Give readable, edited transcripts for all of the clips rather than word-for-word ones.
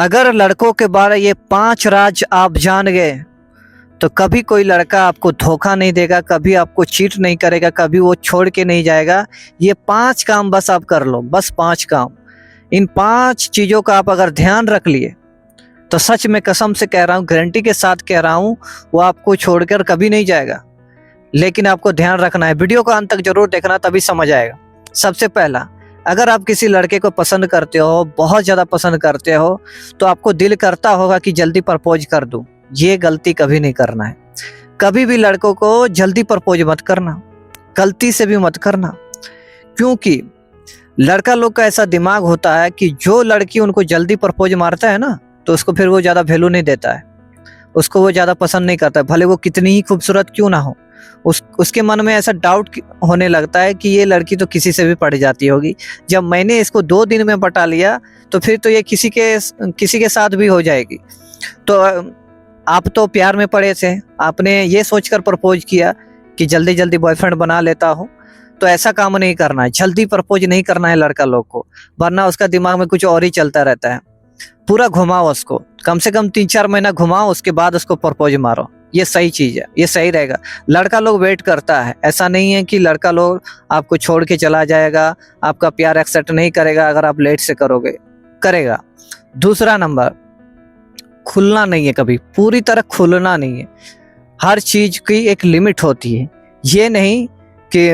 अगर लड़कों के बारे ये 5 राज आप जान गए तो कभी कोई लड़का आपको धोखा नहीं देगा, कभी आपको चीट नहीं करेगा, कभी वो छोड़ के नहीं जाएगा। ये 5 काम बस आप कर लो, बस 5 काम। इन 5 चीज़ों का आप अगर ध्यान रख लिए तो सच में कसम से कह रहा हूँ, गारंटी के साथ कह रहा हूँ, वो आपको छोड़कर कभी नहीं जाएगा। लेकिन आपको ध्यान रखना है, वीडियो को अंत तक जरूर देखना, तभी समझ आएगा। सबसे पहला, अगर आप किसी लड़के को पसंद करते हो, बहुत ज़्यादा पसंद करते हो, तो आपको दिल करता होगा कि जल्दी प्रपोज कर दूं। ये गलती कभी नहीं करना है। कभी भी लड़कों को जल्दी प्रपोज मत करना, गलती से भी मत करना। क्योंकि लड़का लोग का ऐसा दिमाग होता है कि जो लड़की उनको जल्दी प्रपोज मारता है ना, तो उसको फिर वो ज़्यादा वैल्यू नहीं देता है, उसको वो ज़्यादा पसंद नहीं करता है, भले वो कितनी ही खूबसूरत क्यों ना हो। उसके मन में ऐसा डाउट होने लगता है कि ये लड़की तो किसी से भी पड़ जाती होगी, जब मैंने इसको 2 दिन में पटा लिया तो फिर तो ये किसी के साथ भी हो जाएगी। तो आप तो प्यार में पड़े थे, आपने ये सोचकर प्रपोज किया कि जल्दी जल्दी बॉयफ्रेंड बना लेता हूँ। तो ऐसा काम नहीं करना है, जल्दी प्रपोज नहीं करना है लड़का लोग को, वरना उसका दिमाग में कुछ और ही चलता रहता है। पूरा घुमाओ उसको, कम से कम 3-4 महीना घुमाओ, उसके बाद उसको प्रपोज मारो। ये सही चीज है, ये सही रहेगा। लड़का लोग वेट करता है, ऐसा नहीं है कि लड़का लोग आपको छोड़ के चला जाएगा, आपका प्यार एक्सेप्ट नहीं करेगा अगर आप लेट से करोगे, करेगा। दूसरा नंबर, खुलना नहीं है, कभी पूरी तरह खुलना नहीं है। हर चीज की एक लिमिट होती है। ये नहीं कि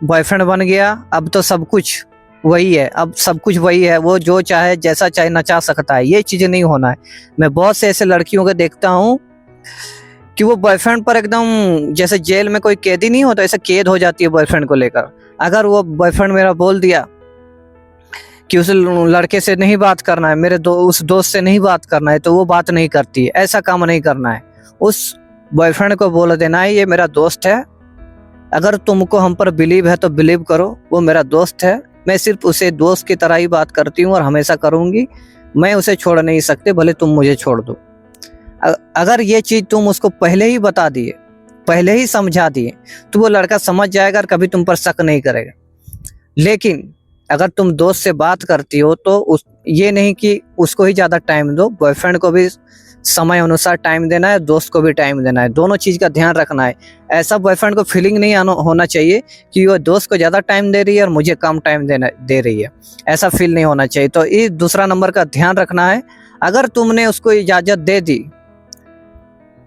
बॉयफ्रेंड बन गया अब तो सब कुछ वही है, अब सब कुछ वही है, वो जो चाहे जैसा चाहे नचा सकता है, ये चीजें नहीं होना है। मैं बहुत से ऐसे लड़कियों को देखता हूँ कि वो बॉयफ्रेंड पर एकदम जैसे जेल में कोई कैदी नहीं होता, ऐसे कैद हो जाती है बॉयफ्रेंड को लेकर। अगर वो बॉयफ्रेंड मेरा बोल दिया कि उस लड़के से नहीं बात करना है, मेरे उस दोस्त से नहीं बात करना है, तो वो बात नहीं करती है। ऐसा काम नहीं करना है। उस बॉयफ्रेंड को बोल देना है, ये मेरा दोस्त है, अगर तुमको हम पर बिलीव है तो बिलीव करो, वो मेरा दोस्त है, मैं सिर्फ उसे दोस्त की तरह ही बात करती हूँ और हमेशा करूँगी, मैं उसे छोड़ नहीं सकती, भले तुम मुझे छोड़ दो। अगर ये चीज़ तुम उसको पहले ही बता दिए, पहले ही समझा दिए, तो वो लड़का समझ जाएगा और कभी तुम पर शक नहीं करेगा। लेकिन अगर तुम दोस्त से बात करती हो तो ये नहीं कि उसको ही ज़्यादा टाइम दो, बॉयफ्रेंड को भी समय अनुसार टाइम देना है, दोस्त को भी टाइम देना है, दोनों चीज़ का ध्यान रखना है। ऐसा बॉयफ्रेंड को फीलिंग नहीं होना चाहिए कि वो दोस्त को ज़्यादा टाइम दे रही है और मुझे कम टाइम दे रही है, ऐसा फील नहीं होना चाहिए। तो ये दूसरा नंबर का ध्यान रखना है। अगर तुमने उसको इजाज़त दे दी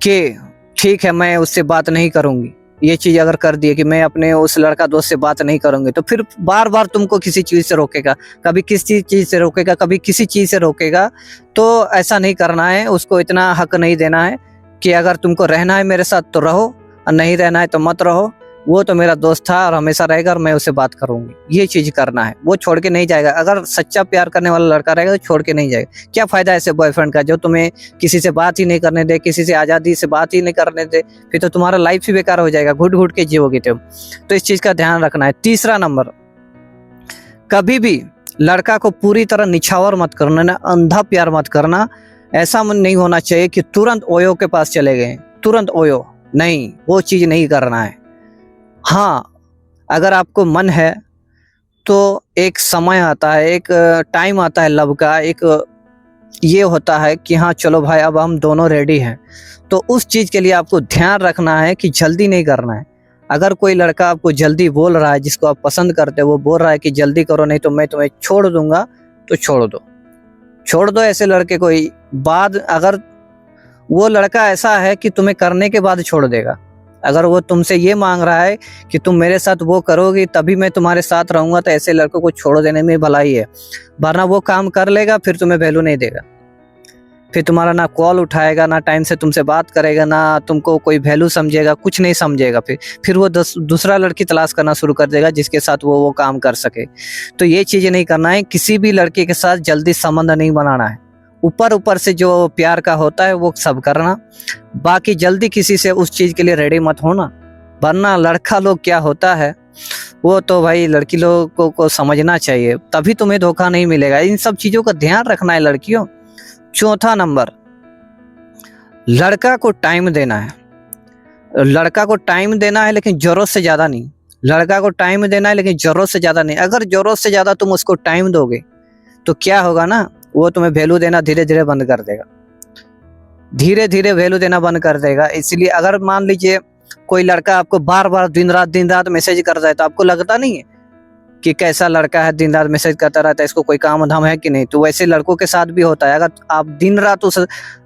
कि ठीक है मैं उससे बात नहीं करूँगी, ये चीज़ अगर कर दिए कि मैं अपने उस लड़का दोस्त से बात नहीं करूँगी, तो फिर बार बार तुमको किसी चीज़ से रोकेगा, कभी किसी चीज़ से रोकेगा, कभी किसी चीज़ से रोकेगा। तो ऐसा नहीं करना है, उसको इतना हक नहीं देना है कि अगर तुमको रहना है मेरे साथ तो रहो और नहीं रहना है तो मत रहो, वो तो मेरा दोस्त था और हमेशा रहेगा और मैं उससे बात करूँगी। ये चीज़ करना है, वो छोड़ के नहीं जाएगा। अगर सच्चा प्यार करने वाला लड़का रहेगा तो छोड़ के नहीं जाएगा। क्या फ़ायदा ऐसे बॉयफ्रेंड का जो तुम्हें किसी से बात ही नहीं करने दे, किसी से आज़ादी से बात ही नहीं करने दे, फिर तो तुम्हारा लाइफ ही बेकार हो जाएगा, घुट घुट के जियोगे तुम। तो इस चीज़ का ध्यान रखना है। तीसरा नंबर, कभी भी लड़का को पूरी तरह निछावर मत करना, ना अंधा प्यार मत करना। ऐसा मन नहीं होना चाहिए कि तुरंत ओयो के पास चले गए, तुरंत ओयो, नहीं, वो चीज़ नहीं करना है। हाँ, अगर आपको मन है तो एक समय आता है, एक टाइम आता है लव का, एक ये होता है कि हाँ चलो भाई अब हम दोनों रेडी हैं। तो उस चीज़ के लिए आपको ध्यान रखना है कि जल्दी नहीं करना है। अगर कोई लड़का आपको जल्दी बोल रहा है, जिसको आप पसंद करते हो, वो बोल रहा है कि जल्दी करो नहीं तो मैं तुम्हें छोड़ दूंगा, तो छोड़ दो, छोड़ दो ऐसे लड़के को। बाद अगर वो लड़का ऐसा है कि तुम्हें करने के बाद छोड़ देगा, अगर वो तुमसे ये मांग रहा है कि तुम मेरे साथ वो करोगी तभी मैं तुम्हारे साथ रहूंगा, तो ऐसे लड़कों को छोड़ देने में भलाई है। वरना वो काम कर लेगा, फिर तुम्हें वैल्यू नहीं देगा, फिर तुम्हारा ना कॉल उठाएगा, ना टाइम से तुमसे बात करेगा, ना तुमको कोई वैल्यू समझेगा, कुछ नहीं समझेगा। फिर वो दूसरा लड़की तलाश करना शुरू कर देगा जिसके साथ वो काम कर सके। तो ये चीज़ें नहीं करना है। किसी भी लड़के के साथ जल्दी संबंध नहीं बनाना है। ऊपर ऊपर से जो प्यार का होता है वो सब करना, बाकी जल्दी किसी से उस चीज़ के लिए रेडी मत होना। वरना लड़का लोग क्या होता है, वो तो भाई लड़की लोगों को समझना चाहिए, तभी तुम्हें धोखा नहीं मिलेगा। इन सब चीज़ों का ध्यान रखना है लड़कियों। चौथा नंबर, लड़का को टाइम देना है। लड़का को टाइम देना है लेकिन ज़रूरत से ज़्यादा नहीं। लड़का को टाइम देना है लेकिन ज़रूरत से ज़्यादा नहीं। अगर ज़रूरत से ज़्यादा तुम उसको टाइम दोगे तो क्या होगा ना, वो तुम्हें वैल्यू देना धीरे धीरे बंद कर देगा, धीरे धीरे वैल्यू देना बंद कर देगा। इसलिए अगर मान लीजिए कोई लड़का आपको बार बार दिन रात मैसेज करता है, तो आपको लगता नहीं है कि कैसा लड़का है, दिन रात मैसेज करता रहता है, इसको कोई काम धाम है कि नहीं। तो वैसे लड़कों के साथ भी होता है। अगर आप दिन रात उस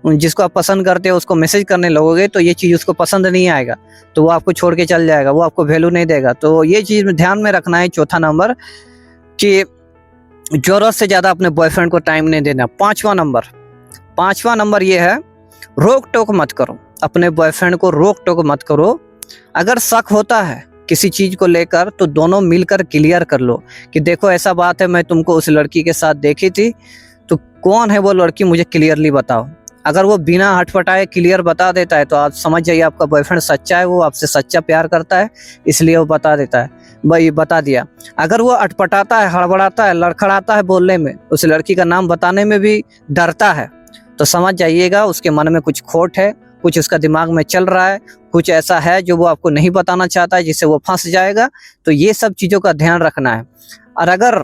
जिसको आप पसंद करते हो उसको मैसेज करने लगोगे तो ये चीज़ उसको पसंद नहीं आएगा, तो वो आपको छोड़ के चल जाएगा, वो आपको वैल्यू नहीं देगा। तो ये चीज़ ध्यान में रखना है। चौथा नंबर कि जरूरत से ज़्यादा अपने बॉयफ्रेंड को टाइम नहीं देना। पांचवा नंबर ये है, रोक टोक मत करो, अपने बॉयफ्रेंड को रोक टोक मत करो। अगर शक होता है किसी चीज को लेकर तो दोनों मिलकर क्लियर कर लो कि देखो ऐसा बात है, मैं तुमको उस लड़की के साथ देखी थी, तो कौन है वो लड़की मुझे क्लियरली बताओ। अगर वो बिना हटपटाए क्लियर बता देता है तो आप समझ जाइए आपका बॉयफ्रेंड सच्चा है, वो आपसे सच्चा प्यार करता है, इसलिए वो बता देता है, भाई बता दिया। अगर वो अटपटाता है, हड़बड़ाता है, लड़खड़ाता है बोलने में, उस लड़की का नाम बताने में भी डरता है, तो समझ जाइएगा उसके मन में कुछ खोट है, कुछ उसका दिमाग में चल रहा है, कुछ ऐसा है जो वो आपको नहीं बताना चाहता है, जिससे वो फंस जाएगा। तो ये सब चीज़ों का ध्यान रखना है। और अगर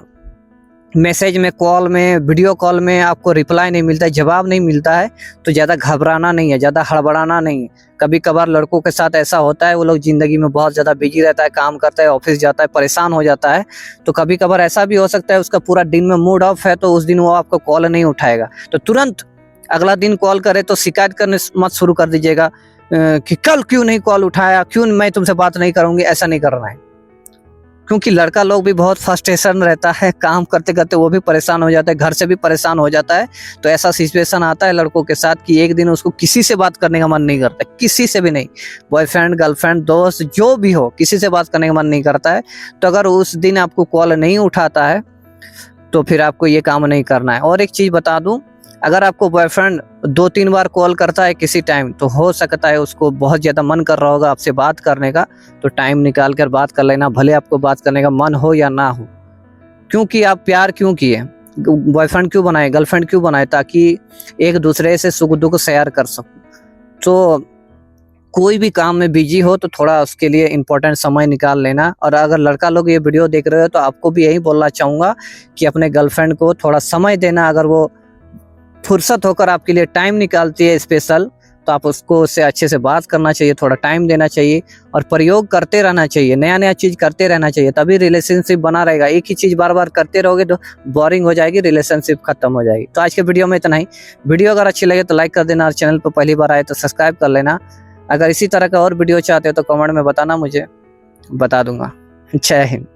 मैसेज में, कॉल में, वीडियो कॉल में आपको रिप्लाई नहीं मिलता है, जवाब नहीं मिलता है, तो ज़्यादा घबराना नहीं है, ज़्यादा हड़बड़ाना नहीं है। कभी कभार लड़कों के साथ ऐसा होता है, वो लोग ज़िंदगी में बहुत ज़्यादा बिजी रहता है, काम करता है, ऑफिस जाता है, परेशान हो जाता है। तो कभी कभार ऐसा भी हो सकता है उसका पूरा दिन में मूड ऑफ है, तो उस दिन वो आपको कॉल नहीं उठाएगा। तो तुरंत अगला दिन कॉल करे तो शिकायत करने मत शुरू कर दीजिएगा कि कल क्यों नहीं कॉल उठाया, क्यों मैं तुमसे बात नहीं करूंगी। ऐसा नहीं करना है, क्योंकि लड़का लोग भी बहुत फ्रस्ट्रेशन रहता है, काम करते करते वो भी परेशान हो जाता है, घर से भी परेशान हो जाता है। तो ऐसा सिचुएशन आता है लड़कों के साथ कि एक दिन उसको किसी से बात करने का मन नहीं करता, किसी से भी नहीं, बॉयफ्रेंड, गर्लफ्रेंड, दोस्त जो भी हो, किसी से बात करने का मन नहीं करता है। तो अगर उस दिन आपको कॉल नहीं उठाता है तो फिर आपको ये काम नहीं करना है। और एक चीज़ बता दूं, अगर आपको बॉयफ्रेंड 2-3 बार कॉल करता है किसी टाइम, तो हो सकता है उसको बहुत ज़्यादा मन कर रहा होगा आपसे बात करने का, तो टाइम निकाल कर बात कर लेना, भले आपको बात करने का मन हो या ना हो। क्योंकि आप प्यार क्यों किए, बॉयफ्रेंड क्यों बनाए, गर्लफ्रेंड क्यों बनाए, ताकि एक दूसरे से सुख दुख शेयर कर सको। तो कोई भी काम में बिजी हो तो थोड़ा उसके लिए इम्पोर्टेंट समय निकाल लेना। और अगर लड़का लोग ये वीडियो देख रहे हो तो आपको भी यही बोलना चाहूँगा कि अपने गर्लफ्रेंड को थोड़ा समय देना। अगर वो फुर्सत होकर आपके लिए टाइम निकालती है स्पेशल, तो आप उसको उससे अच्छे से बात करना चाहिए, थोड़ा टाइम देना चाहिए और प्रयोग करते रहना चाहिए, नया नया चीज़ करते रहना चाहिए, तभी रिलेशनशिप बना रहेगा। एक ही चीज़ बार बार करते रहोगे तो बोरिंग हो जाएगी, रिलेशनशिप खत्म हो जाएगी। तो आज के वीडियो में इतना ही। वीडियो अगर अच्छी लगे तो लाइक कर देना और चैनल पर पहली बार आए तो सब्सक्राइब कर लेना। अगर इसी तरह का और वीडियो चाहते हो तो कमेंट में बताना, मुझे बता दूंगा। जय हिंद।